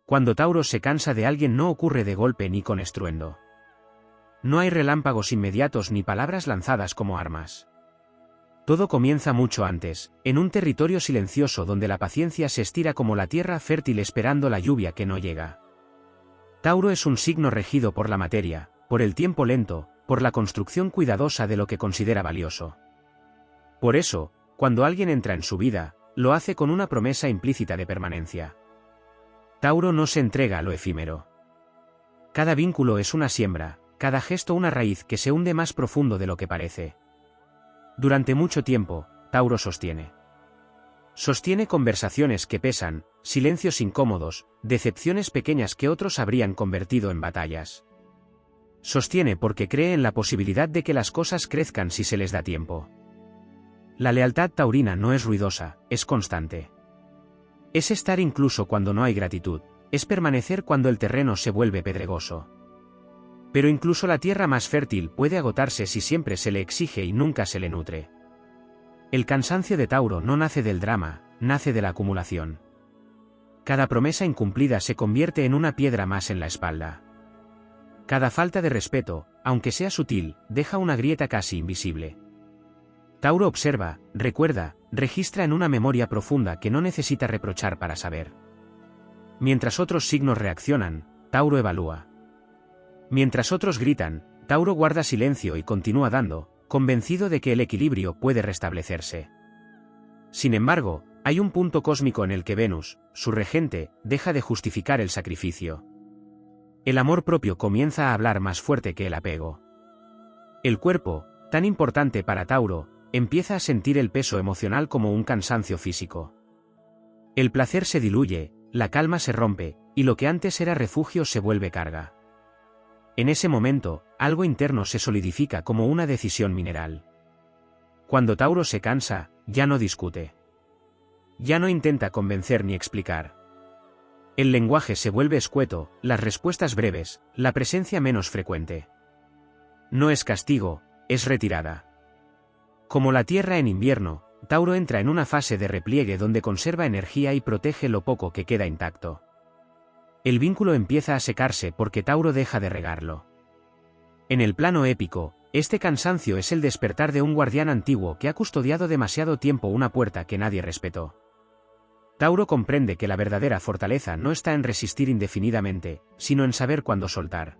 Cuando Tauro se cansa de alguien no ocurre de golpe ni con estruendo. No hay relámpagos inmediatos ni palabras lanzadas como armas. Todo comienza mucho antes, en un territorio silencioso donde la paciencia se estira como la tierra fértil esperando la lluvia que no llega. Tauro es un signo regido por la materia, por el tiempo lento, por la construcción cuidadosa de lo que considera valioso. Por eso, cuando alguien entra en su vida, lo hace con una promesa implícita de permanencia. Tauro no se entrega a lo efímero. Cada vínculo es una siembra, cada gesto una raíz que se hunde más profundo de lo que parece. Durante mucho tiempo, Tauro sostiene. Sostiene conversaciones que pesan, silencios incómodos, decepciones pequeñas que otros habrían convertido en batallas. Sostiene porque cree en la posibilidad de que las cosas crezcan si se les da tiempo. La lealtad taurina no es ruidosa, es constante. Es estar incluso cuando no hay gratitud, es permanecer cuando el terreno se vuelve pedregoso. Pero incluso la tierra más fértil puede agotarse si siempre se le exige y nunca se le nutre. El cansancio de Tauro no nace del drama, nace de la acumulación. Cada promesa incumplida se convierte en una piedra más en la espalda. Cada falta de respeto, aunque sea sutil, deja una grieta casi invisible. Tauro observa, recuerda, registra en una memoria profunda que no necesita reprochar para saber. Mientras otros signos reaccionan, Tauro evalúa. Mientras otros gritan, Tauro guarda silencio y continúa dando, convencido de que el equilibrio puede restablecerse. Sin embargo, hay un punto cósmico en el que Venus, su regente, deja de justificar el sacrificio. El amor propio comienza a hablar más fuerte que el apego. El cuerpo, tan importante para Tauro, empieza a sentir el peso emocional como un cansancio físico. El placer se diluye, la calma se rompe, y lo que antes era refugio se vuelve carga. En ese momento, algo interno se solidifica como una decisión mineral. Cuando Tauro se cansa, ya no discute. Ya no intenta convencer ni explicar. El lenguaje se vuelve escueto, las respuestas breves, la presencia menos frecuente. No es castigo, es retirada. Como la tierra en invierno, Tauro entra en una fase de repliegue donde conserva energía y protege lo poco que queda intacto. El vínculo empieza a secarse porque Tauro deja de regarlo. En el plano épico, este cansancio es el despertar de un guardián antiguo que ha custodiado demasiado tiempo una puerta que nadie respetó. Tauro comprende que la verdadera fortaleza no está en resistir indefinidamente, sino en saber cuándo soltar.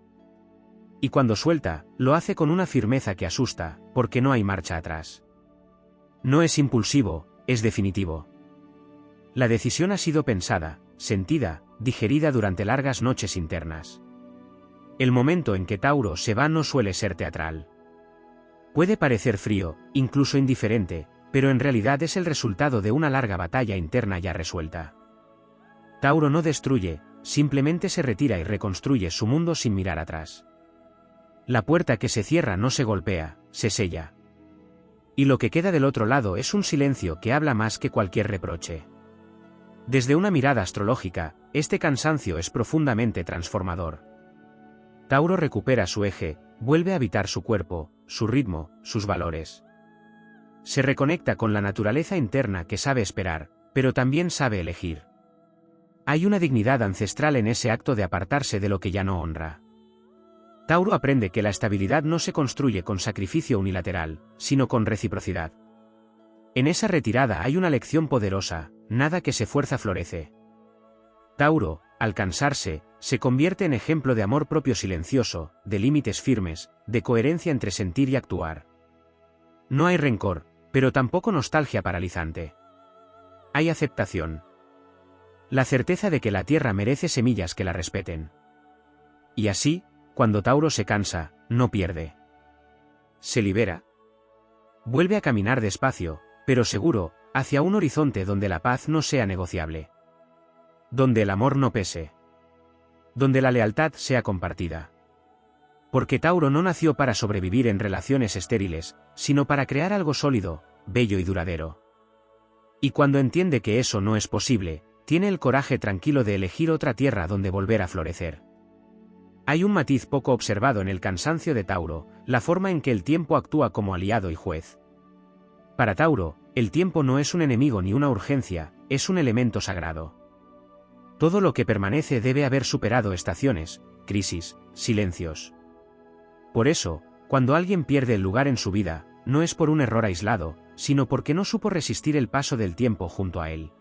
Y cuando suelta, lo hace con una firmeza que asusta, porque no hay marcha atrás. No es impulsivo, es definitivo. La decisión ha sido pensada, sentida, digerida durante largas noches internas. El momento en que Tauro se va no suele ser teatral. Puede parecer frío, incluso indiferente, pero en realidad es el resultado de una larga batalla interna ya resuelta. Tauro no destruye, simplemente se retira y reconstruye su mundo sin mirar atrás. La puerta que se cierra no se golpea, se sella. Y lo que queda del otro lado es un silencio que habla más que cualquier reproche. Desde una mirada astrológica, este cansancio es profundamente transformador. Tauro recupera su eje, vuelve a habitar su cuerpo, su ritmo, sus valores. Se reconecta con la naturaleza interna que sabe esperar, pero también sabe elegir. Hay una dignidad ancestral en ese acto de apartarse de lo que ya no honra. Tauro aprende que la estabilidad no se construye con sacrificio unilateral, sino con reciprocidad. En esa retirada hay una lección poderosa: nada que se fuerza florece. Tauro, al cansarse, se convierte en ejemplo de amor propio silencioso, de límites firmes, de coherencia entre sentir y actuar. No hay rencor, pero tampoco nostalgia paralizante. Hay aceptación. La certeza de que la tierra merece semillas que la respeten. Y así, cuando Tauro se cansa, no pierde. Se libera. Vuelve a caminar despacio, pero seguro, hacia un horizonte donde la paz no sea negociable. Donde el amor no pese. Donde la lealtad sea compartida. Porque Tauro no nació para sobrevivir en relaciones estériles, sino para crear algo sólido, bello y duradero. Y cuando entiende que eso no es posible, tiene el coraje tranquilo de elegir otra tierra donde volver a florecer. Hay un matiz poco observado en el cansancio de Tauro, la forma en que el tiempo actúa como aliado y juez. Para Tauro, el tiempo no es un enemigo ni una urgencia, es un elemento sagrado. Todo lo que permanece debe haber superado estaciones, crisis, silencios. Por eso, cuando alguien pierde el lugar en su vida, no es por un error aislado, sino porque no supo resistir el paso del tiempo junto a él.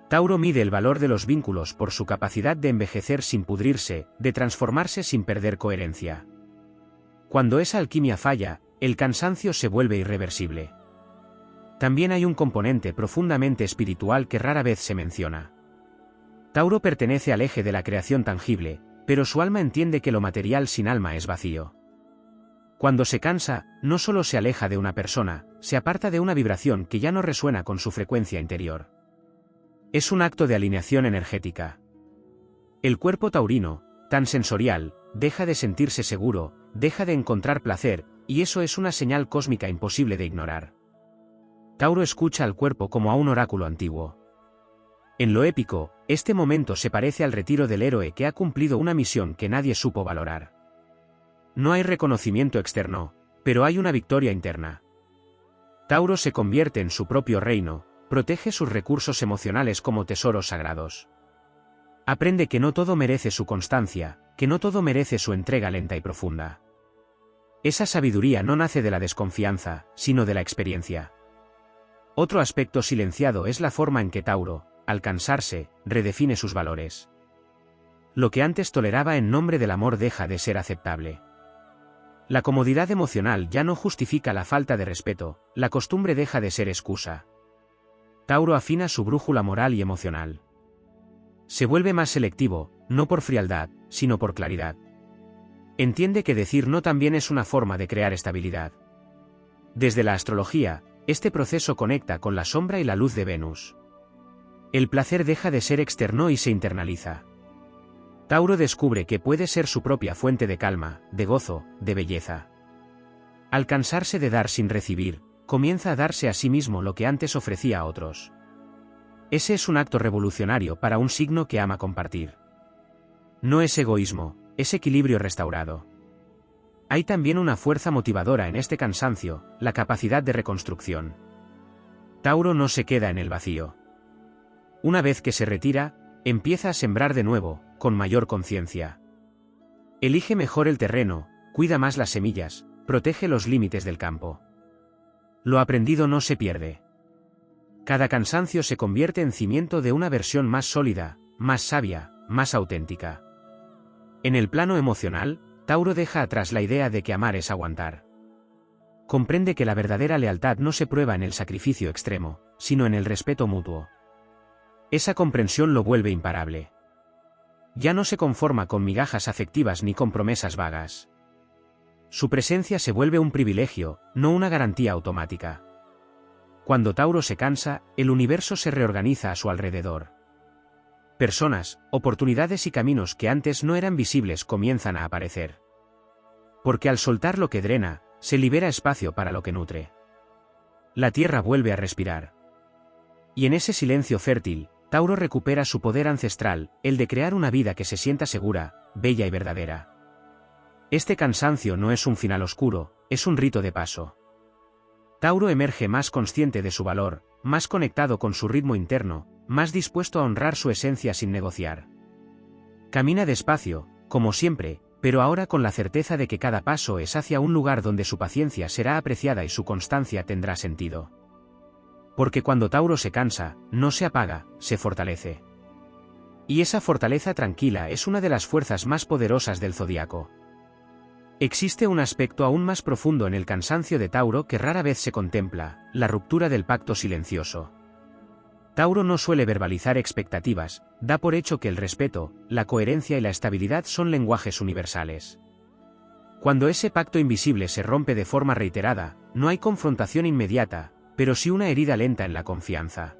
Tauro mide el valor de los vínculos por su capacidad de envejecer sin pudrirse, de transformarse sin perder coherencia. Cuando esa alquimia falla, el cansancio se vuelve irreversible. También hay un componente profundamente espiritual que rara vez se menciona. Tauro pertenece al eje de la creación tangible, pero su alma entiende que lo material sin alma es vacío. Cuando se cansa, no solo se aleja de una persona, se aparta de una vibración que ya no resuena con su frecuencia interior. Es un acto de alineación energética. El cuerpo taurino, tan sensorial, deja de sentirse seguro, deja de encontrar placer, y eso es una señal cósmica imposible de ignorar. Tauro escucha al cuerpo como a un oráculo antiguo. En lo épico, este momento se parece al retiro del héroe que ha cumplido una misión que nadie supo valorar. No hay reconocimiento externo, pero hay una victoria interna. Tauro se convierte en su propio reino, protege sus recursos emocionales como tesoros sagrados. Aprende que no todo merece su constancia, que no todo merece su entrega lenta y profunda. Esa sabiduría no nace de la desconfianza, sino de la experiencia. Otro aspecto silenciado es la forma en que Tauro, al cansarse, redefine sus valores. Lo que antes toleraba en nombre del amor deja de ser aceptable. La comodidad emocional ya no justifica la falta de respeto, la costumbre deja de ser excusa. Tauro afina su brújula moral y emocional. Se vuelve más selectivo, no por frialdad, sino por claridad. Entiende que decir no también es una forma de crear estabilidad. Desde la astrología, este proceso conecta con la sombra y la luz de Venus. El placer deja de ser externo y se internaliza. Tauro descubre que puede ser su propia fuente de calma, de gozo, de belleza. Al cansarse de dar sin recibir, comienza a darse a sí mismo lo que antes ofrecía a otros. Ese es un acto revolucionario para un signo que ama compartir. No es egoísmo, es equilibrio restaurado. Hay también una fuerza motivadora en este cansancio, la capacidad de reconstrucción. Tauro no se queda en el vacío. Una vez que se retira, empieza a sembrar de nuevo, con mayor conciencia. Elige mejor el terreno, cuida más las semillas, protege los límites del campo. Lo aprendido no se pierde. Cada cansancio se convierte en cimiento de una versión más sólida, más sabia, más auténtica. En el plano emocional, Tauro deja atrás la idea de que amar es aguantar. Comprende que la verdadera lealtad no se prueba en el sacrificio extremo, sino en el respeto mutuo. Esa comprensión lo vuelve imparable. Ya no se conforma con migajas afectivas ni con promesas vagas. Su presencia se vuelve un privilegio, no una garantía automática. Cuando Tauro se cansa, el universo se reorganiza a su alrededor. Personas, oportunidades y caminos que antes no eran visibles comienzan a aparecer. Porque al soltar lo que drena, se libera espacio para lo que nutre. La tierra vuelve a respirar. Y en ese silencio fértil, Tauro recupera su poder ancestral, el de crear una vida que se sienta segura, bella y verdadera. Este cansancio no es un final oscuro, es un rito de paso. Tauro emerge más consciente de su valor, más conectado con su ritmo interno, más dispuesto a honrar su esencia sin negociar. Camina despacio, como siempre, pero ahora con la certeza de que cada paso es hacia un lugar donde su paciencia será apreciada y su constancia tendrá sentido. Porque cuando Tauro se cansa, no se apaga, se fortalece. Y esa fortaleza tranquila es una de las fuerzas más poderosas del zodiaco. Existe un aspecto aún más profundo en el cansancio de Tauro que rara vez se contempla, la ruptura del pacto silencioso. Tauro no suele verbalizar expectativas, da por hecho que el respeto, la coherencia y la estabilidad son lenguajes universales. Cuando ese pacto invisible se rompe de forma reiterada, no hay confrontación inmediata, pero sí una herida lenta en la confianza.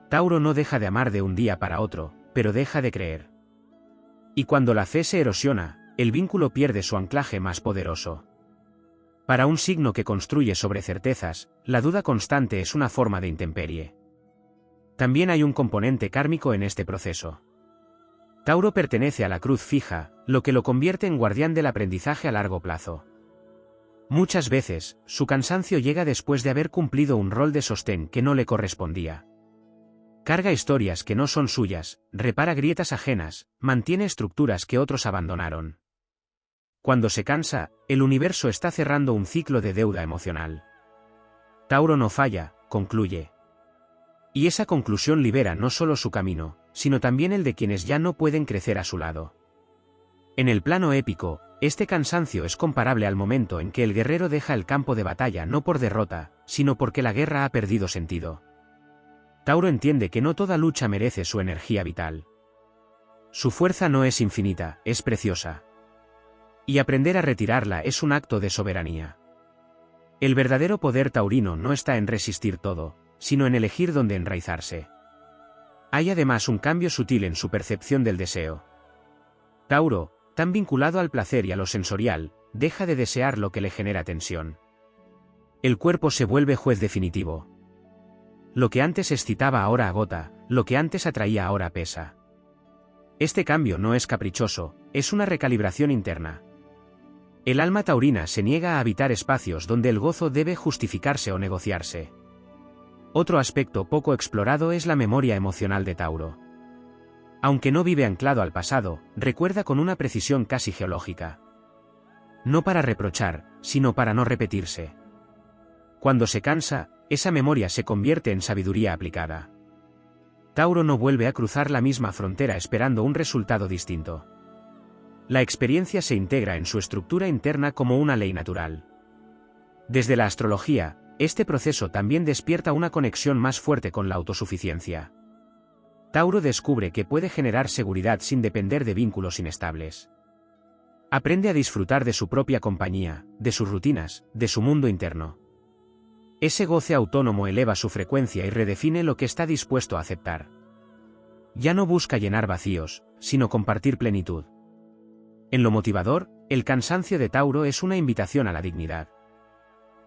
Tauro no deja de amar de un día para otro, pero deja de creer. Y cuando la fe se erosiona, el vínculo pierde su anclaje más poderoso. Para un signo que construye sobre certezas, la duda constante es una forma de intemperie. También hay un componente kármico en este proceso. Tauro pertenece a la cruz fija, lo que lo convierte en guardián del aprendizaje a largo plazo. Muchas veces, su cansancio llega después de haber cumplido un rol de sostén que no le correspondía. Carga historias que no son suyas, repara grietas ajenas, mantiene estructuras que otros abandonaron. Cuando se cansa, el universo está cerrando un ciclo de deuda emocional. Tauro no falla, concluye. Y esa conclusión libera no solo su camino, sino también el de quienes ya no pueden crecer a su lado. En el plano épico, este cansancio es comparable al momento en que el guerrero deja el campo de batalla no por derrota, sino porque la guerra ha perdido sentido. Tauro entiende que no toda lucha merece su energía vital. Su fuerza no es infinita, es preciosa. Y aprender a retirarla es un acto de soberanía. El verdadero poder taurino no está en resistir todo, sino en elegir dónde enraizarse. Hay además un cambio sutil en su percepción del deseo. Tauro, tan vinculado al placer y a lo sensorial, deja de desear lo que le genera tensión. El cuerpo se vuelve juez definitivo. Lo que antes excitaba ahora agota, lo que antes atraía ahora pesa. Este cambio no es caprichoso, es una recalibración interna. El alma taurina se niega a habitar espacios donde el gozo debe justificarse o negociarse. Otro aspecto poco explorado es la memoria emocional de Tauro. Aunque no vive anclado al pasado, recuerda con una precisión casi geológica. No para reprochar, sino para no repetirse. Cuando se cansa, esa memoria se convierte en sabiduría aplicada. Tauro no vuelve a cruzar la misma frontera esperando un resultado distinto. La experiencia se integra en su estructura interna como una ley natural. Desde la astrología, este proceso también despierta una conexión más fuerte con la autosuficiencia. Tauro descubre que puede generar seguridad sin depender de vínculos inestables. Aprende a disfrutar de su propia compañía, de sus rutinas, de su mundo interno. Ese goce autónomo eleva su frecuencia y redefine lo que está dispuesto a aceptar. Ya no busca llenar vacíos, sino compartir plenitud. En lo motivador, el cansancio de Tauro es una invitación a la dignidad.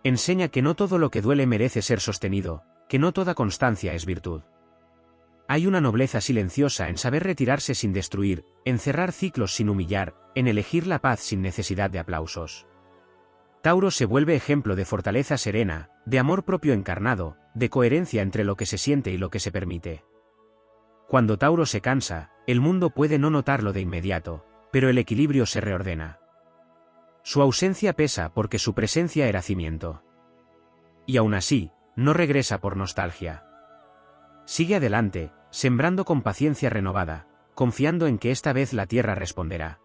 Enseña que no todo lo que duele merece ser sostenido, que no toda constancia es virtud. Hay una nobleza silenciosa en saber retirarse sin destruir, en cerrar ciclos sin humillar, en elegir la paz sin necesidad de aplausos. Tauro se vuelve ejemplo de fortaleza serena, de amor propio encarnado, de coherencia entre lo que se siente y lo que se permite. Cuando Tauro se cansa, el mundo puede no notarlo de inmediato, pero el equilibrio se reordena. Su ausencia pesa porque su presencia era cimiento. Y aún así, no regresa por nostalgia. Sigue adelante, sembrando con paciencia renovada, confiando en que esta vez la tierra responderá.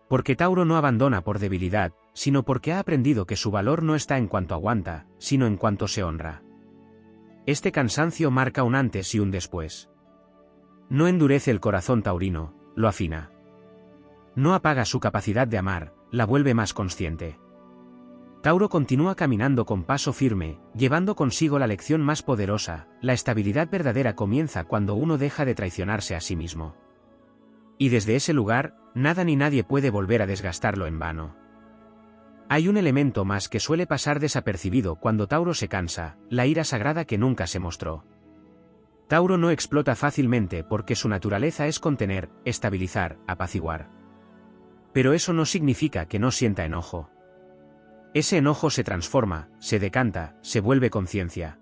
Porque Tauro no abandona por debilidad, sino porque ha aprendido que su valor no está en cuanto aguanta, sino en cuanto se honra. Este cansancio marca un antes y un después. No endurece el corazón taurino, lo afina. No apaga su capacidad de amar, la vuelve más consciente. Tauro continúa caminando con paso firme, llevando consigo la lección más poderosa: la estabilidad verdadera comienza cuando uno deja de traicionarse a sí mismo. Y desde ese lugar, nada ni nadie puede volver a desgastarlo en vano. Hay un elemento más que suele pasar desapercibido cuando Tauro se cansa: la ira sagrada que nunca se mostró. Tauro no explota fácilmente porque su naturaleza es contener, estabilizar, apaciguar. Pero eso no significa que no sienta enojo. Ese enojo se transforma, se decanta, se vuelve conciencia.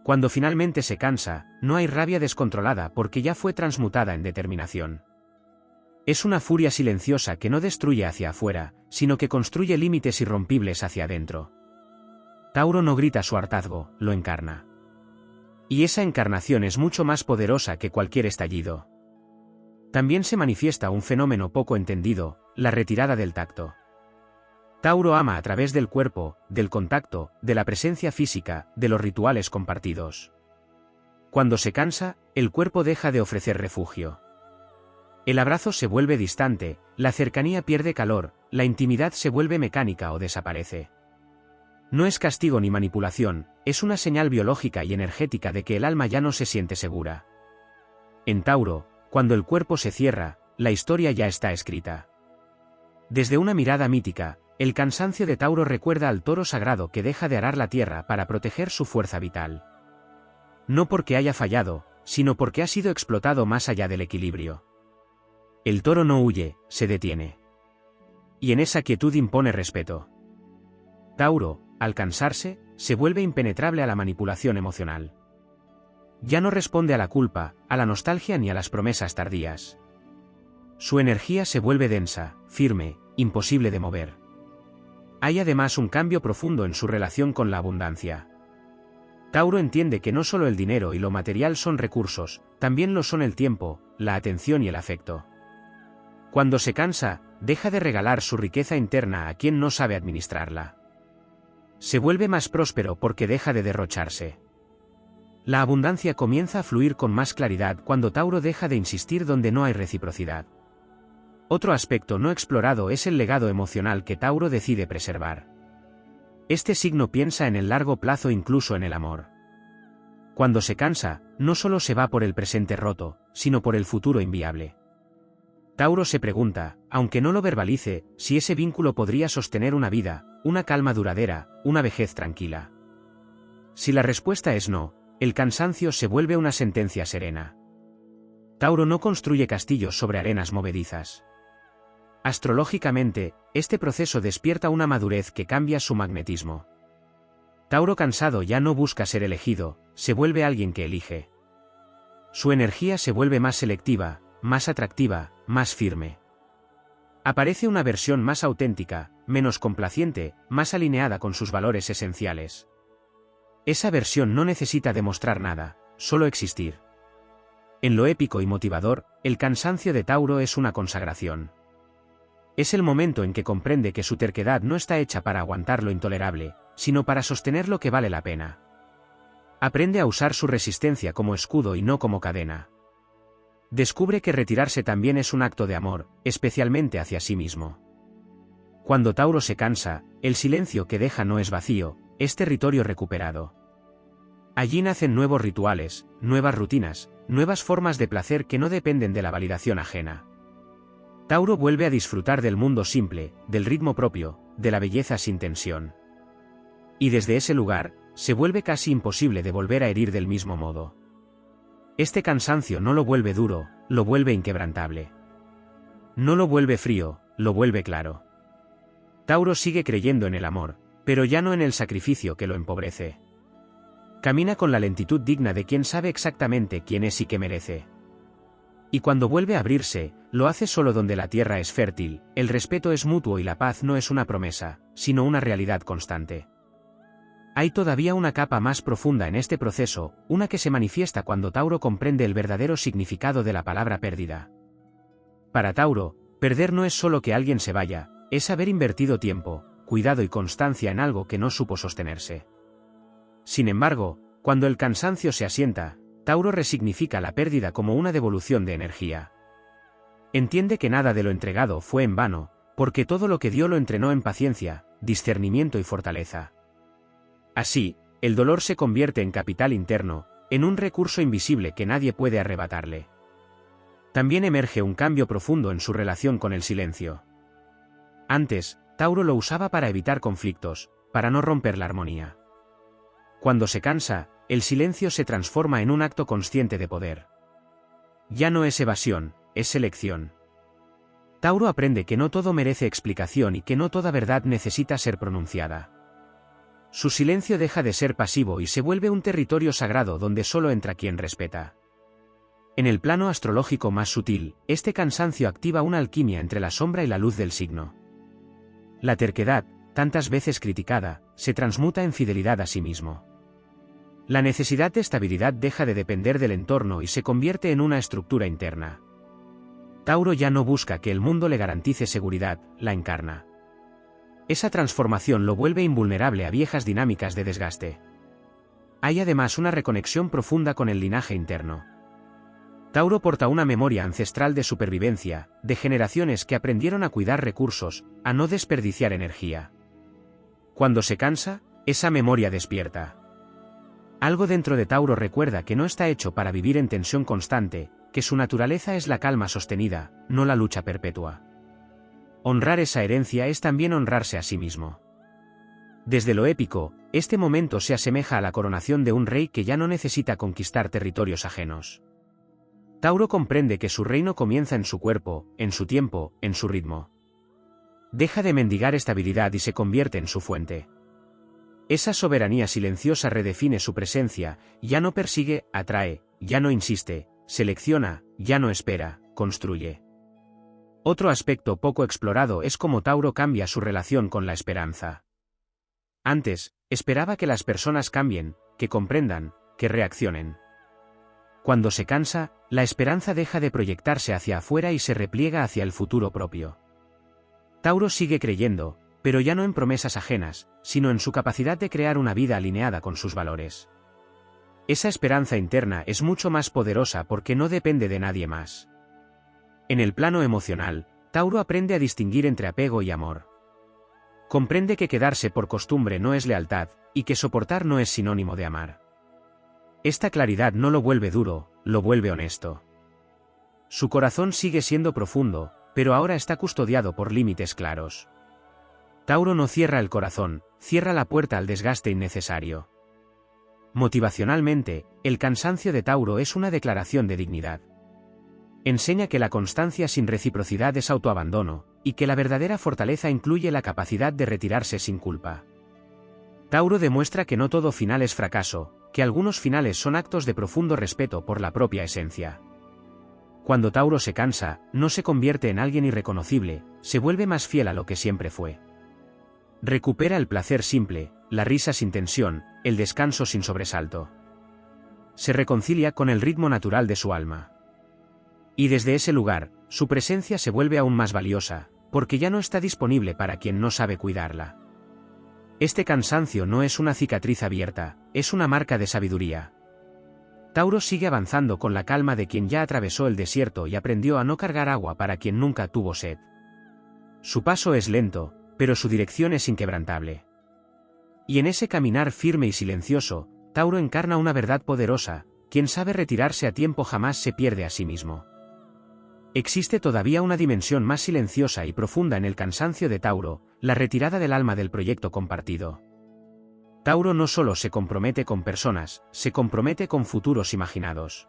Cuando finalmente se cansa, no hay rabia descontrolada porque ya fue transmutada en determinación. Es una furia silenciosa que no destruye hacia afuera, sino que construye límites irrompibles hacia adentro. Tauro no grita su hartazgo, lo encarna. Y esa encarnación es mucho más poderosa que cualquier estallido. También se manifiesta un fenómeno poco entendido: la retirada del tacto. Tauro ama a través del cuerpo, del contacto, de la presencia física, de los rituales compartidos. Cuando se cansa, el cuerpo deja de ofrecer refugio. El abrazo se vuelve distante, la cercanía pierde calor, la intimidad se vuelve mecánica o desaparece. No es castigo ni manipulación, es una señal biológica y energética de que el alma ya no se siente segura. En Tauro, cuando el cuerpo se cierra, la historia ya está escrita. Desde una mirada mítica, el cansancio de Tauro recuerda al toro sagrado que deja de arar la tierra para proteger su fuerza vital. No porque haya fallado, sino porque ha sido explotado más allá del equilibrio. El toro no huye, se detiene. Y en esa quietud impone respeto. Tauro, al cansarse, se vuelve impenetrable a la manipulación emocional. Ya no responde a la culpa, a la nostalgia ni a las promesas tardías. Su energía se vuelve densa, firme, imposible de mover. Hay además un cambio profundo en su relación con la abundancia. Tauro entiende que no solo el dinero y lo material son recursos, también lo son el tiempo, la atención y el afecto. Cuando se cansa, deja de regalar su riqueza interna a quien no sabe administrarla. Se vuelve más próspero porque deja de derrocharse. La abundancia comienza a fluir con más claridad cuando Tauro deja de insistir donde no hay reciprocidad. Otro aspecto no explorado es el legado emocional que Tauro decide preservar. Este signo piensa en el largo plazo incluso en el amor. Cuando se cansa, no solo se va por el presente roto, sino por el futuro inviable. Tauro se pregunta, aunque no lo verbalice, si ese vínculo podría sostener una vida, una calma duradera, una vejez tranquila. Si la respuesta es no, el cansancio se vuelve una sentencia serena. Tauro no construye castillos sobre arenas movedizas. Astrológicamente, este proceso despierta una madurez que cambia su magnetismo. Tauro cansado ya no busca ser elegido, se vuelve alguien que elige. Su energía se vuelve más selectiva, más atractiva, más firme. Aparece una versión más auténtica, menos complaciente, más alineada con sus valores esenciales. Esa versión no necesita demostrar nada, solo existir. En lo épico y motivador, el cansancio de Tauro es una consagración. Es el momento en que comprende que su terquedad no está hecha para aguantar lo intolerable, sino para sostener lo que vale la pena. Aprende a usar su resistencia como escudo y no como cadena. Descubre que retirarse también es un acto de amor, especialmente hacia sí mismo. Cuando Tauro se cansa, el silencio que deja no es vacío, es territorio recuperado. Allí nacen nuevos rituales, nuevas rutinas, nuevas formas de placer que no dependen de la validación ajena. Tauro vuelve a disfrutar del mundo simple, del ritmo propio, de la belleza sin tensión. Y desde ese lugar, se vuelve casi imposible de volver a herir del mismo modo. Este cansancio no lo vuelve duro, lo vuelve inquebrantable. No lo vuelve frío, lo vuelve claro. Tauro sigue creyendo en el amor, pero ya no en el sacrificio que lo empobrece. Camina con la lentitud digna de quien sabe exactamente quién es y qué merece. Y cuando vuelve a abrirse, lo hace solo donde la tierra es fértil, el respeto es mutuo y la paz no es una promesa, sino una realidad constante. Hay todavía una capa más profunda en este proceso, una que se manifiesta cuando Tauro comprende el verdadero significado de la palabra pérdida. Para Tauro, perder no es solo que alguien se vaya, es haber invertido tiempo, cuidado y constancia en algo que no supo sostenerse. Sin embargo, cuando el cansancio se asienta, Tauro resignifica la pérdida como una devolución de energía. Entiende que nada de lo entregado fue en vano, porque todo lo que dio lo entrenó en paciencia, discernimiento y fortaleza. Así, el dolor se convierte en capital interno, en un recurso invisible que nadie puede arrebatarle. También emerge un cambio profundo en su relación con el silencio. Antes, Tauro lo usaba para evitar conflictos, para no romper la armonía. Cuando se cansa, el silencio se transforma en un acto consciente de poder. Ya no es evasión, es selección. Tauro aprende que no todo merece explicación y que no toda verdad necesita ser pronunciada. Su silencio deja de ser pasivo y se vuelve un territorio sagrado donde solo entra quien respeta. En el plano astrológico más sutil, este cansancio activa una alquimia entre la sombra y la luz del signo. La terquedad, tantas veces criticada, se transmuta en fidelidad a sí mismo. La necesidad de estabilidad deja de depender del entorno y se convierte en una estructura interna. Tauro ya no busca que el mundo le garantice seguridad, la encarna. Esa transformación lo vuelve invulnerable a viejas dinámicas de desgaste. Hay además una reconexión profunda con el linaje interno. Tauro porta una memoria ancestral de supervivencia, de generaciones que aprendieron a cuidar recursos, a no desperdiciar energía. Cuando se cansa, esa memoria despierta. Algo dentro de Tauro recuerda que no está hecho para vivir en tensión constante, que su naturaleza es la calma sostenida, no la lucha perpetua. Honrar esa herencia es también honrarse a sí mismo. Desde lo épico, este momento se asemeja a la coronación de un rey que ya no necesita conquistar territorios ajenos. Tauro comprende que su reino comienza en su cuerpo, en su tiempo, en su ritmo. Deja de mendigar estabilidad y se convierte en su fuente. Esa soberanía silenciosa redefine su presencia, ya no persigue, atrae, ya no insiste, selecciona, ya no espera, construye. Otro aspecto poco explorado es cómo Tauro cambia su relación con la esperanza. Antes, esperaba que las personas cambien, que comprendan, que reaccionen. Cuando se cansa, la esperanza deja de proyectarse hacia afuera y se repliega hacia el futuro propio. Tauro sigue creyendo, pero ya no en promesas ajenas, sino en su capacidad de crear una vida alineada con sus valores. Esa esperanza interna es mucho más poderosa porque no depende de nadie más. En el plano emocional, Tauro aprende a distinguir entre apego y amor. Comprende que quedarse por costumbre no es lealtad, y que soportar no es sinónimo de amar. Esta claridad no lo vuelve duro, lo vuelve honesto. Su corazón sigue siendo profundo, pero ahora está custodiado por límites claros. Tauro no cierra el corazón, cierra la puerta al desgaste innecesario. Motivacionalmente, el cansancio de Tauro es una declaración de dignidad. Enseña que la constancia sin reciprocidad es autoabandono, y que la verdadera fortaleza incluye la capacidad de retirarse sin culpa. Tauro demuestra que no todo final es fracaso, que algunos finales son actos de profundo respeto por la propia esencia. Cuando Tauro se cansa, no se convierte en alguien irreconocible, se vuelve más fiel a lo que siempre fue. Recupera el placer simple, la risa sin tensión, el descanso sin sobresalto. Se reconcilia con el ritmo natural de su alma. Y desde ese lugar, su presencia se vuelve aún más valiosa, porque ya no está disponible para quien no sabe cuidarla. Este cansancio no es una cicatriz abierta, es una marca de sabiduría. Tauro sigue avanzando con la calma de quien ya atravesó el desierto y aprendió a no cargar agua para quien nunca tuvo sed. Su paso es lento, pero su dirección es inquebrantable. Y en ese caminar firme y silencioso, Tauro encarna una verdad poderosa: quien sabe retirarse a tiempo jamás se pierde a sí mismo. Existe todavía una dimensión más silenciosa y profunda en el cansancio de Tauro, la retirada del alma del proyecto compartido. Tauro no solo se compromete con personas, se compromete con futuros imaginados.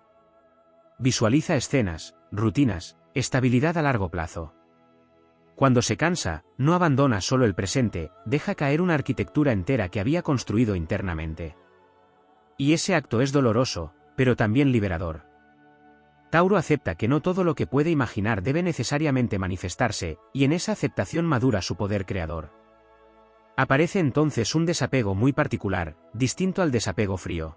Visualiza escenas, rutinas, estabilidad a largo plazo. Cuando se cansa, no abandona solo el presente, deja caer una arquitectura entera que había construido internamente. Y ese acto es doloroso, pero también liberador. Tauro acepta que no todo lo que puede imaginar debe necesariamente manifestarse, y en esa aceptación madura su poder creador. Aparece entonces un desapego muy particular, distinto al desapego frío.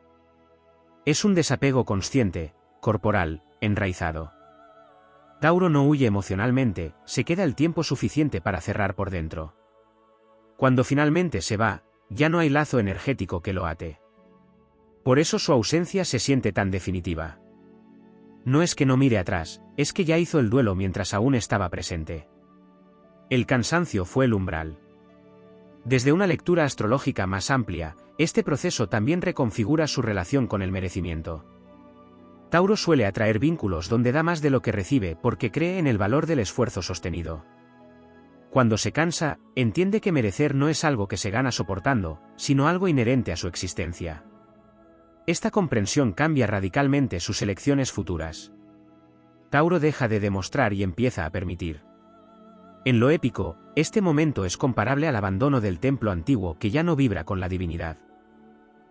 Es un desapego consciente, corporal, enraizado. Tauro no huye emocionalmente, se queda el tiempo suficiente para cerrar por dentro. Cuando finalmente se va, ya no hay lazo energético que lo ate. Por eso su ausencia se siente tan definitiva. No es que no mire atrás, es que ya hizo el duelo mientras aún estaba presente. El cansancio fue el umbral. Desde una lectura astrológica más amplia, este proceso también reconfigura su relación con el merecimiento. Tauro suele atraer vínculos donde da más de lo que recibe porque cree en el valor del esfuerzo sostenido. Cuando se cansa, entiende que merecer no es algo que se gana soportando, sino algo inherente a su existencia. Esta comprensión cambia radicalmente sus elecciones futuras. Tauro deja de demostrar y empieza a permitir. En lo épico, este momento es comparable al abandono del templo antiguo que ya no vibra con la divinidad.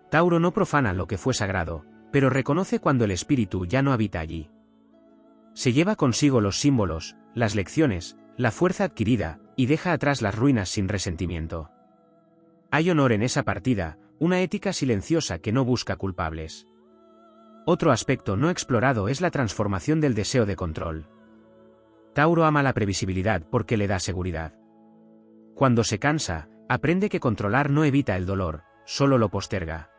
Tauro no profana lo que fue sagrado, pero reconoce cuando el espíritu ya no habita allí. Se lleva consigo los símbolos, las lecciones, la fuerza adquirida, y deja atrás las ruinas sin resentimiento. Hay honor en esa partida, una ética silenciosa que no busca culpables. Otro aspecto no explorado es la transformación del deseo de control. Tauro ama la previsibilidad porque le da seguridad. Cuando se cansa, aprende que controlar no evita el dolor, solo lo posterga.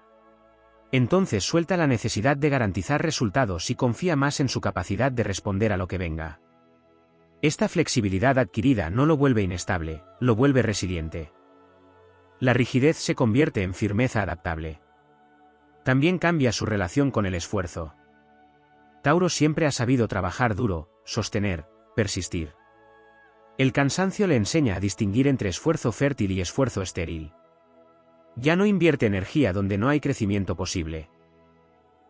Entonces suelta la necesidad de garantizar resultados y confía más en su capacidad de responder a lo que venga. Esta flexibilidad adquirida no lo vuelve inestable, lo vuelve resiliente. La rigidez se convierte en firmeza adaptable. También cambia su relación con el esfuerzo. Tauro siempre ha sabido trabajar duro, sostener, persistir. El cansancio le enseña a distinguir entre esfuerzo fértil y esfuerzo estéril. Ya no invierte energía donde no hay crecimiento posible.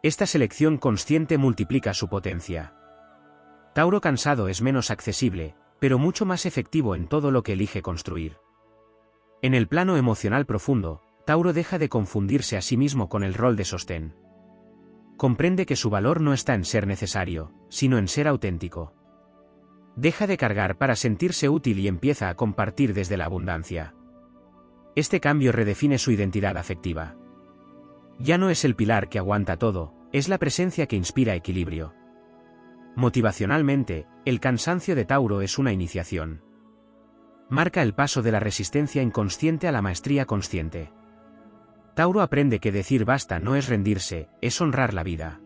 Esta selección consciente multiplica su potencia. Tauro cansado es menos accesible, pero mucho más efectivo en todo lo que elige construir. En el plano emocional profundo, Tauro deja de confundirse a sí mismo con el rol de sostén. Comprende que su valor no está en ser necesario, sino en ser auténtico. Deja de cargar para sentirse útil y empieza a compartir desde la abundancia. Este cambio redefine su identidad afectiva. Ya no es el pilar que aguanta todo, es la presencia que inspira equilibrio. Motivacionalmente, el cansancio de Tauro es una iniciación. Marca el paso de la resistencia inconsciente a la maestría consciente. Tauro aprende que decir basta no es rendirse, es honrar la vida.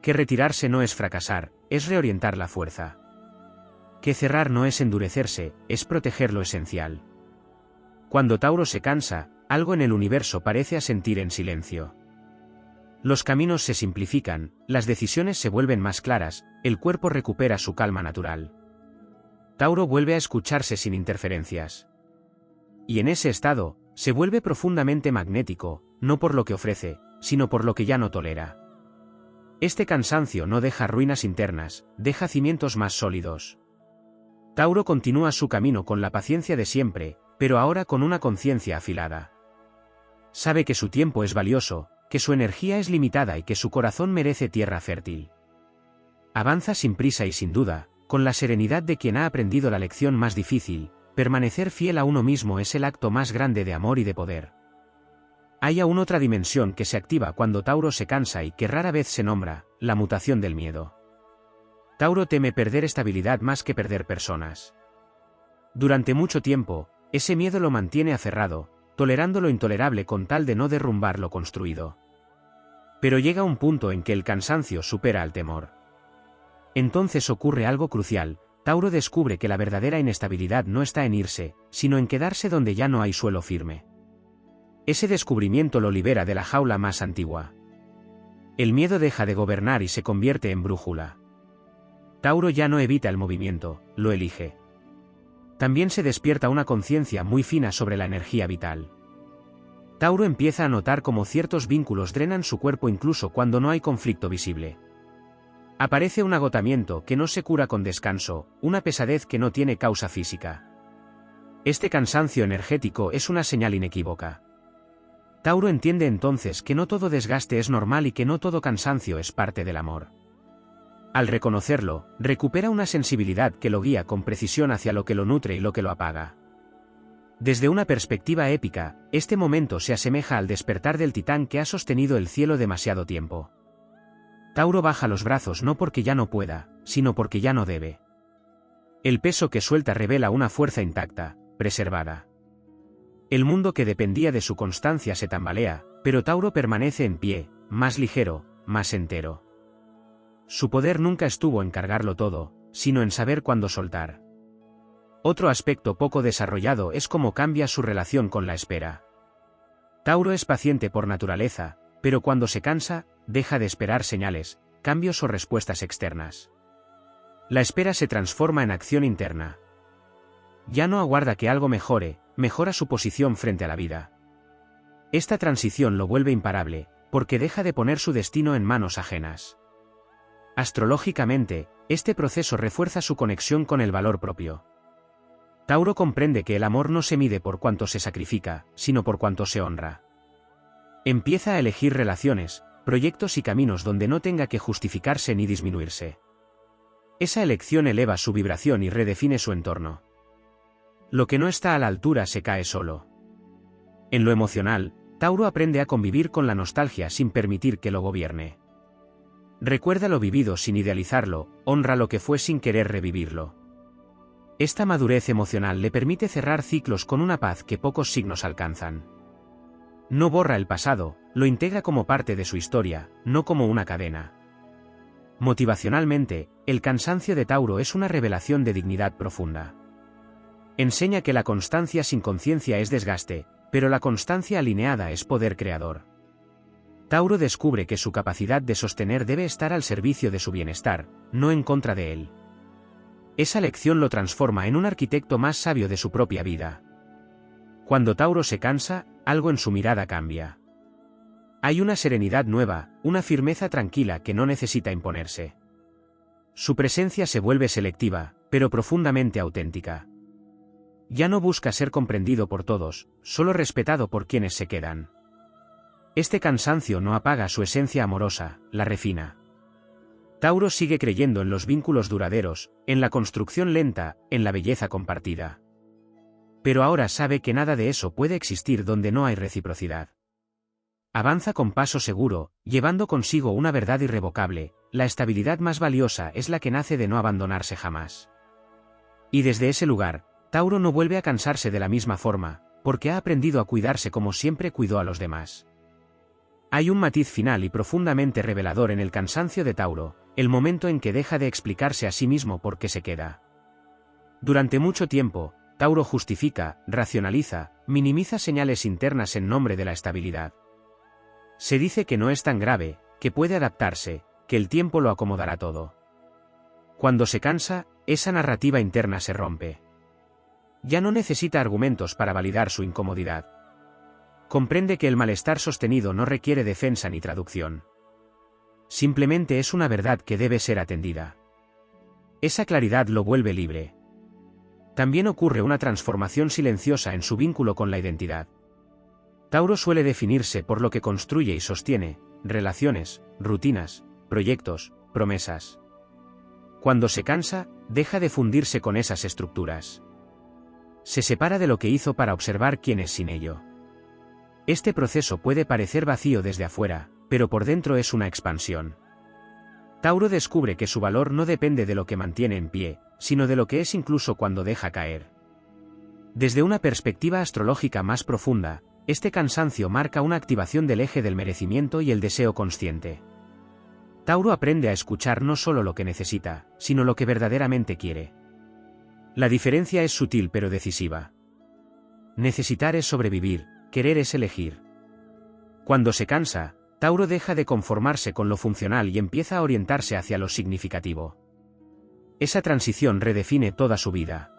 Que retirarse no es fracasar, es reorientar la fuerza. Que cerrar no es endurecerse, es proteger lo esencial. Cuando Tauro se cansa, algo en el universo parece asentir en silencio. Los caminos se simplifican, las decisiones se vuelven más claras, el cuerpo recupera su calma natural. Tauro vuelve a escucharse sin interferencias. Y en ese estado, se vuelve profundamente magnético, no por lo que ofrece, sino por lo que ya no tolera. Este cansancio no deja ruinas internas, deja cimientos más sólidos. Tauro continúa su camino con la paciencia de siempre, pero ahora con una conciencia afilada. Sabe que su tiempo es valioso, que su energía es limitada y que su corazón merece tierra fértil. Avanza sin prisa y sin duda, con la serenidad de quien ha aprendido la lección más difícil: permanecer fiel a uno mismo es el acto más grande de amor y de poder. Hay aún otra dimensión que se activa cuando Tauro se cansa y que rara vez se nombra: la mutación del miedo. Tauro teme perder estabilidad más que perder personas. Durante mucho tiempo, ese miedo lo mantiene aferrado, tolerando lo intolerable con tal de no derrumbar lo construido. Pero llega un punto en que el cansancio supera al temor. Entonces ocurre algo crucial: Tauro descubre que la verdadera inestabilidad no está en irse, sino en quedarse donde ya no hay suelo firme. Ese descubrimiento lo libera de la jaula más antigua. El miedo deja de gobernar y se convierte en brújula. Tauro ya no evita el movimiento, lo elige. También se despierta una conciencia muy fina sobre la energía vital. Tauro empieza a notar cómo ciertos vínculos drenan su cuerpo incluso cuando no hay conflicto visible. Aparece un agotamiento que no se cura con descanso, una pesadez que no tiene causa física. Este cansancio energético es una señal inequívoca. Tauro entiende entonces que no todo desgaste es normal y que no todo cansancio es parte del amor. Al reconocerlo, recupera una sensibilidad que lo guía con precisión hacia lo que lo nutre y lo que lo apaga. Desde una perspectiva épica, este momento se asemeja al despertar del titán que ha sostenido el cielo demasiado tiempo. Tauro baja los brazos no porque ya no pueda, sino porque ya no debe. El peso que suelta revela una fuerza intacta, preservada. El mundo que dependía de su constancia se tambalea, pero Tauro permanece en pie, más ligero, más entero. Su poder nunca estuvo en cargarlo todo, sino en saber cuándo soltar. Otro aspecto poco desarrollado es cómo cambia su relación con la espera. Tauro es paciente por naturaleza, pero cuando se cansa, deja de esperar señales, cambios o respuestas externas. La espera se transforma en acción interna. Ya no aguarda que algo mejore, mejora su posición frente a la vida. Esta transición lo vuelve imparable, porque deja de poner su destino en manos ajenas. Astrológicamente, este proceso refuerza su conexión con el valor propio. Tauro comprende que el amor no se mide por cuánto se sacrifica, sino por cuánto se honra. Empieza a elegir relaciones, proyectos y caminos donde no tenga que justificarse ni disminuirse. Esa elección eleva su vibración y redefine su entorno. Lo que no está a la altura se cae solo. En lo emocional, Tauro aprende a convivir con la nostalgia sin permitir que lo gobierne. Recuerda lo vivido sin idealizarlo, honra lo que fue sin querer revivirlo. Esta madurez emocional le permite cerrar ciclos con una paz que pocos signos alcanzan. No borra el pasado, lo integra como parte de su historia, no como una cadena. Motivacionalmente, el cansancio de Tauro es una revelación de dignidad profunda. Enseña que la constancia sin conciencia es desgaste, pero la constancia alineada es poder creador. Tauro descubre que su capacidad de sostener debe estar al servicio de su bienestar, no en contra de él. Esa lección lo transforma en un arquitecto más sabio de su propia vida. Cuando Tauro se cansa, algo en su mirada cambia. Hay una serenidad nueva, una firmeza tranquila que no necesita imponerse. Su presencia se vuelve selectiva, pero profundamente auténtica. Ya no busca ser comprendido por todos, solo respetado por quienes se quedan. Este cansancio no apaga su esencia amorosa, la refina. Tauro sigue creyendo en los vínculos duraderos, en la construcción lenta, en la belleza compartida. Pero ahora sabe que nada de eso puede existir donde no hay reciprocidad. Avanza con paso seguro, llevando consigo una verdad irrevocable: la estabilidad más valiosa es la que nace de no abandonarse jamás. Y desde ese lugar, Tauro no vuelve a cansarse de la misma forma, porque ha aprendido a cuidarse como siempre cuidó a los demás. Hay un matiz final y profundamente revelador en el cansancio de Tauro, el momento en que deja de explicarse a sí mismo por qué se queda. Durante mucho tiempo, Tauro justifica, racionaliza, minimiza señales internas en nombre de la estabilidad. Se dice que no es tan grave, que puede adaptarse, que el tiempo lo acomodará todo. Cuando se cansa, esa narrativa interna se rompe. Ya no necesita argumentos para validar su incomodidad. Comprende que el malestar sostenido no requiere defensa ni traducción. Simplemente es una verdad que debe ser atendida. Esa claridad lo vuelve libre. También ocurre una transformación silenciosa en su vínculo con la identidad. Tauro suele definirse por lo que construye y sostiene: relaciones, rutinas, proyectos, promesas. Cuando se cansa, deja de fundirse con esas estructuras. Se separa de lo que hizo para observar quién es sin ello. Este proceso puede parecer vacío desde afuera, pero por dentro es una expansión. Tauro descubre que su valor no depende de lo que mantiene en pie, sino de lo que es incluso cuando deja caer. Desde una perspectiva astrológica más profunda, este cansancio marca una activación del eje del merecimiento y el deseo consciente. Tauro aprende a escuchar no solo lo que necesita, sino lo que verdaderamente quiere. La diferencia es sutil pero decisiva. Necesitar es sobrevivir, querer es elegir. Cuando se cansa, Tauro deja de conformarse con lo funcional y empieza a orientarse hacia lo significativo. Esa transición redefine toda su vida.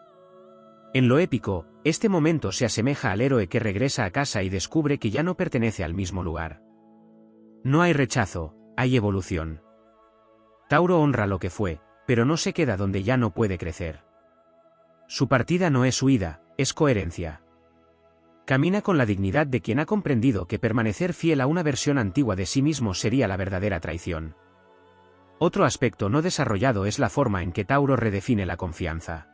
En lo épico, este momento se asemeja al héroe que regresa a casa y descubre que ya no pertenece al mismo lugar. No hay rechazo, hay evolución. Tauro honra lo que fue, pero no se queda donde ya no puede crecer. Su partida no es huida, es coherencia. Camina con la dignidad de quien ha comprendido que permanecer fiel a una versión antigua de sí mismo sería la verdadera traición. Otro aspecto no desarrollado es la forma en que Tauro redefine la confianza.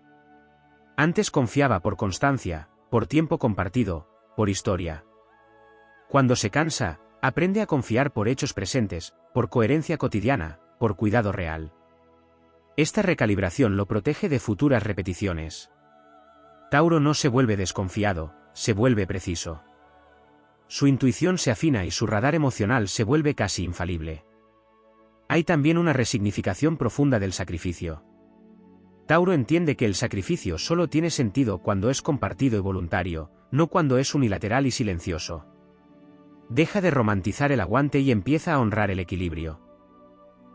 Antes confiaba por constancia, por tiempo compartido, por historia. Cuando se cansa, aprende a confiar por hechos presentes, por coherencia cotidiana, por cuidado real. Esta recalibración lo protege de futuras repeticiones. Tauro no se vuelve desconfiado, se vuelve preciso. Su intuición se afina y su radar emocional se vuelve casi infalible. Hay también una resignificación profunda del sacrificio. Tauro entiende que el sacrificio solo tiene sentido cuando es compartido y voluntario, no cuando es unilateral y silencioso. Deja de romantizar el aguante y empieza a honrar el equilibrio.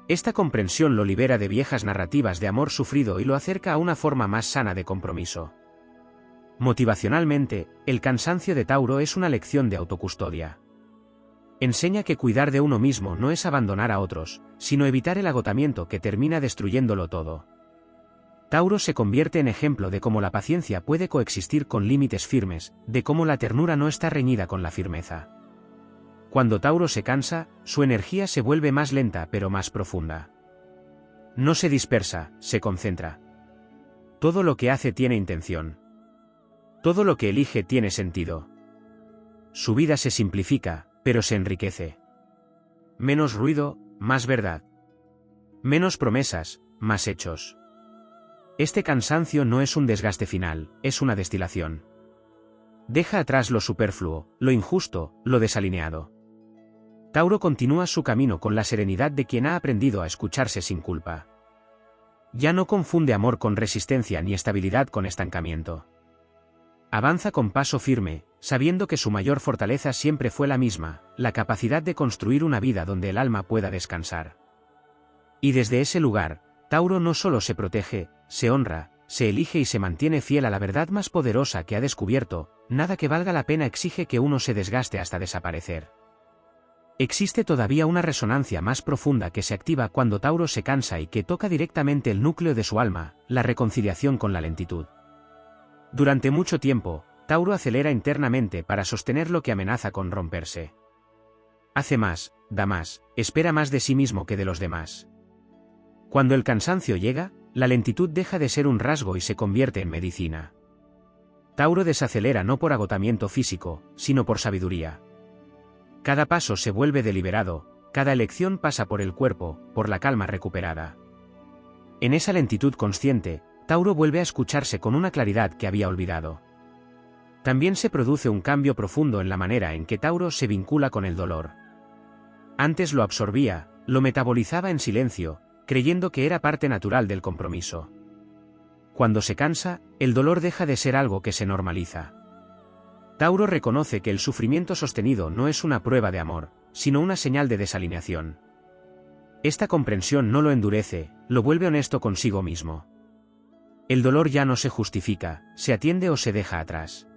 Esta comprensión lo libera de viejas narrativas de amor sufrido y lo acerca a una forma más sana de compromiso. Motivacionalmente, el cansancio de Tauro es una lección de autocustodia. Enseña que cuidar de uno mismo no es abandonar a otros, sino evitar el agotamiento que termina destruyéndolo todo. Tauro se convierte en ejemplo de cómo la paciencia puede coexistir con límites firmes, de cómo la ternura no está reñida con la firmeza. Cuando Tauro se cansa, su energía se vuelve más lenta pero más profunda. No se dispersa, se concentra. Todo lo que hace tiene intención. Todo lo que elige tiene sentido. Su vida se simplifica, pero se enriquece. Menos ruido, más verdad. Menos promesas, más hechos. Este cansancio no es un desgaste final, es una destilación. Deja atrás lo superfluo, lo injusto, lo desalineado. Tauro continúa su camino con la serenidad de quien ha aprendido a escucharse sin culpa. Ya no confunde amor con resistencia ni estabilidad con estancamiento. Avanza con paso firme, sabiendo que su mayor fortaleza siempre fue la misma, la capacidad de construir una vida donde el alma pueda descansar. Y desde ese lugar, Tauro no solo se protege, se honra, se elige y se mantiene fiel a la verdad más poderosa que ha descubierto: nada que valga la pena exige que uno se desgaste hasta desaparecer. Existe todavía una resonancia más profunda que se activa cuando Tauro se cansa y que toca directamente el núcleo de su alma: la reconciliación con la lentitud. Durante mucho tiempo, Tauro acelera internamente para sostener lo que amenaza con romperse. Hace más, da más, espera más de sí mismo que de los demás. Cuando el cansancio llega, la lentitud deja de ser un rasgo y se convierte en medicina. Tauro desacelera no por agotamiento físico, sino por sabiduría. Cada paso se vuelve deliberado, cada elección pasa por el cuerpo, por la calma recuperada. En esa lentitud consciente, Tauro vuelve a escucharse con una claridad que había olvidado. También se produce un cambio profundo en la manera en que Tauro se vincula con el dolor. Antes lo absorbía, lo metabolizaba en silencio, creyendo que era parte natural del compromiso. Cuando se cansa, el dolor deja de ser algo que se normaliza. Tauro reconoce que el sufrimiento sostenido no es una prueba de amor, sino una señal de desalineación. Esta comprensión no lo endurece, lo vuelve honesto consigo mismo. El dolor ya no se justifica, se atiende o se deja atrás.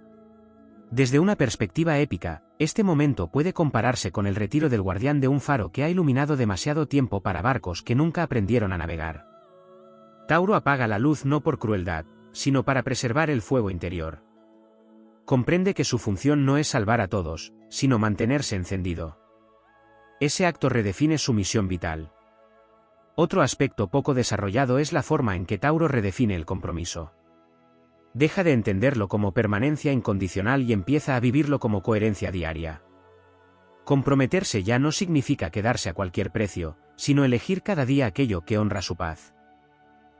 Desde una perspectiva épica, este momento puede compararse con el retiro del guardián de un faro que ha iluminado demasiado tiempo para barcos que nunca aprendieron a navegar. Tauro apaga la luz no por crueldad, sino para preservar el fuego interior. Comprende que su función no es salvar a todos, sino mantenerse encendido. Ese acto redefine su misión vital. Otro aspecto poco desarrollado es la forma en que Tauro redefine el compromiso. Deja de entenderlo como permanencia incondicional y empieza a vivirlo como coherencia diaria. Comprometerse ya no significa quedarse a cualquier precio, sino elegir cada día aquello que honra su paz.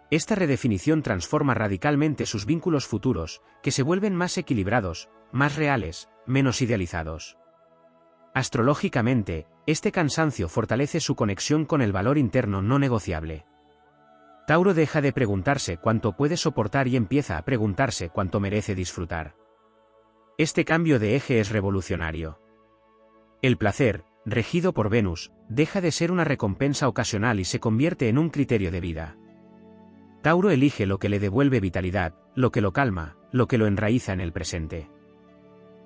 Esta redefinición transforma radicalmente sus vínculos futuros, que se vuelven más equilibrados, más reales, menos idealizados. Astrológicamente, este cansancio fortalece su conexión con el valor interno no negociable. Tauro deja de preguntarse cuánto puede soportar y empieza a preguntarse cuánto merece disfrutar. Este cambio de eje es revolucionario. El placer, regido por Venus, deja de ser una recompensa ocasional y se convierte en un criterio de vida. Tauro elige lo que le devuelve vitalidad, lo que lo calma, lo que lo enraiza en el presente.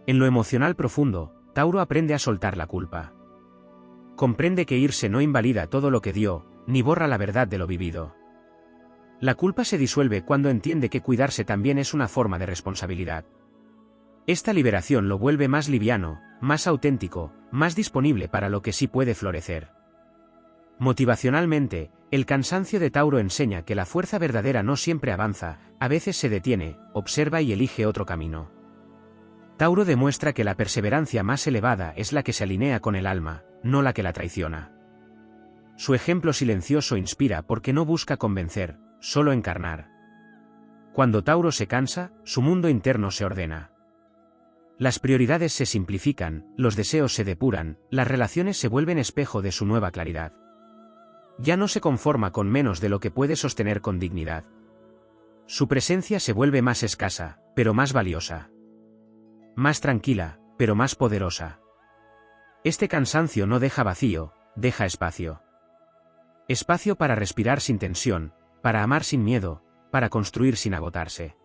En lo emocional profundo, Tauro aprende a soltar la culpa. Comprende que irse no invalida todo lo que dio, ni borra la verdad de lo vivido. La culpa se disuelve cuando entiende que cuidarse también es una forma de responsabilidad. Esta liberación lo vuelve más liviano, más auténtico, más disponible para lo que sí puede florecer. Motivacionalmente, el cansancio de Tauro enseña que la fuerza verdadera no siempre avanza, a veces se detiene, observa y elige otro camino. Tauro demuestra que la perseverancia más elevada es la que se alinea con el alma, no la que la traiciona. Su ejemplo silencioso inspira porque no busca convencer, solo encarnar. Cuando Tauro se cansa, su mundo interno se ordena. Las prioridades se simplifican, los deseos se depuran, las relaciones se vuelven espejo de su nueva claridad. Ya no se conforma con menos de lo que puede sostener con dignidad. Su presencia se vuelve más escasa, pero más valiosa. Más tranquila, pero más poderosa. Este cansancio no deja vacío, deja espacio. Espacio para respirar sin tensión, para amar sin miedo, para construir sin agotarse.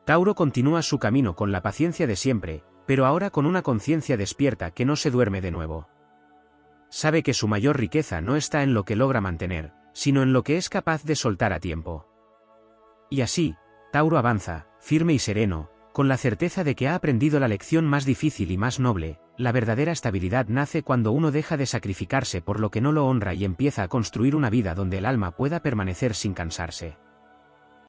Tauro continúa su camino con la paciencia de siempre, pero ahora con una conciencia despierta que no se duerme de nuevo. Sabe que su mayor riqueza no está en lo que logra mantener, sino en lo que es capaz de soltar a tiempo. Y así, Tauro avanza, firme y sereno, con la certeza de que ha aprendido la lección más difícil y más noble. La verdadera estabilidad nace cuando uno deja de sacrificarse por lo que no lo honra y empieza a construir una vida donde el alma pueda permanecer sin cansarse.